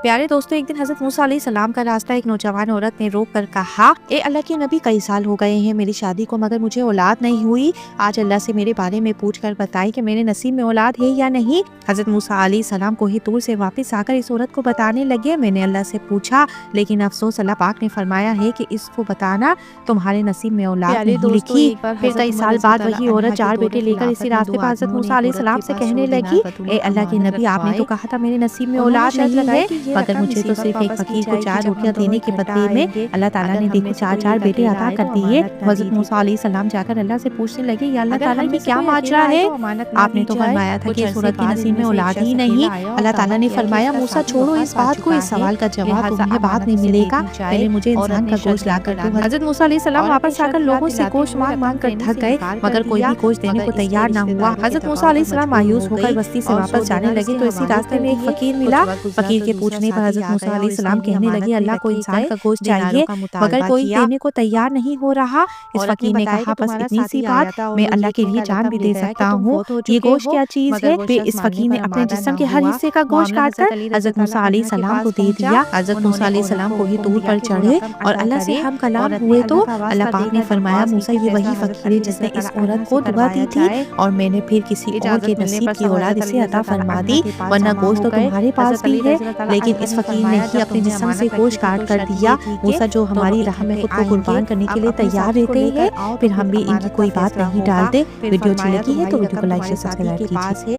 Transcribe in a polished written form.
پیارے دوستوں، ایک دن حضرت موسیٰ علیہ السلام کا راستہ ایک نوجوان عورت نے روک کر کہا، اے اللہ کے نبی، کئی سال ہو گئے ہیں میری شادی کو مگر مجھے اولاد نہیں ہوئی۔ آج اللہ سے میرے بارے میں پوچھ کر بتائیں کہ میرے نصیب میں اولاد ہے یا نہیں۔ حضرت موسیٰ علیہ السلام کوہ طور سے واپس آ کر اس عورت کو بتانے لگے، میں نے اللہ سے پوچھا لیکن افسوس اللہ پاک نے فرمایا ہے کہ اس کو بتانا تمہارے نصیب میں اولاد نہیں لکھی۔ پھر کئی سال بعد وہی عورت 4 بیٹے لے کر اسی راستے پر حضرت موسیٰ علیہ السلام سے کہنے لگی، اے اللہ کے نبی، آپ نے تو کہا تھا میرے نصیب میں اولاد نہیں ہے، مگر مجھے تو صرف ایک فقیر کو 4 روٹیاں دینے کے بدلے میں اللہ تعالیٰ نے دیکھو 4 بیٹے عطا کر دیے۔ حضرت موسیٰ علیہ السلام جا کر اللہ سے پوچھنے لگے، یا اللہ تعالیٰ یہ کیا ماجرا ہے؟ آپ نے تو فرمایا تھا کہ اس عورت کے نصیب میں اولاد ہی نہیں۔ اللہ تعالیٰ نے فرمایا، موسیٰ چھوڑو اس بات کو، اس سوال کا جواب تمہیں بعد میں ملے گا، پہلے مجھے انسان کا گوشت لا کر دو۔ حضرت موسیٰ علیہ السلام واپس آ کر لوگوں سے گوشت مانگ کر تھک گئے مگر کوئی بھی گوشت دینے کو تیار نہ ہوا۔ حضرت موسیٰ علیہ السلام مایوس ہو کر بستی سے واپس جانے لگے تو اسی راستے میں ایک فقیر ملا۔ فقیر کے پوچھنے پر حضرت موسیٰ علیہ السلام کہنے لگے، اللہ کو انسان کا گوشت چاہیے مگر کوئی دینے کو تیار نہیں ہو رہا۔ اس فقیر نے کہا، بس اتنی سی بات، میں اللہ کے لیے جان بھی دے سکتا ہوں، یہ گوشت کیا چیز ہے؟ پھر اس فقیر نے اپنے جسم کے ہر حصے کا گوشت کاٹ کر حضرت موسیٰ علیہ السلام کو دے دیا۔ حضرت موسیٰ علیہ السلام کوہ طور پر چڑھے اور اللہ سے ہم کلام ہوئے تو اللہ پاک نے فرمایا، موسیٰ یہ وہی فقیر ہے جس نے اس عورت کو دعا دی تھی اور میں نے پھر کسی اور کے نصیب کی اولاد اسے عطا فرما دی، ورنہ گوشت تو تمہارے پاس بھی ہے، لیکن اس فقیر نے ہی اپنے جسم سے گوشت کاٹ کر دیا۔ موسیٰ جو ہماری راہ میں خود کو قربان کرنے کے لیے تیار رہتے ہیں، پھر ہم بھی ان کی کوئی بات نہیں ڈالتے۔ ویڈیو اچھی لگی ہے تو ویڈیو کو لائک شیئر سبسکرائب کیجیے۔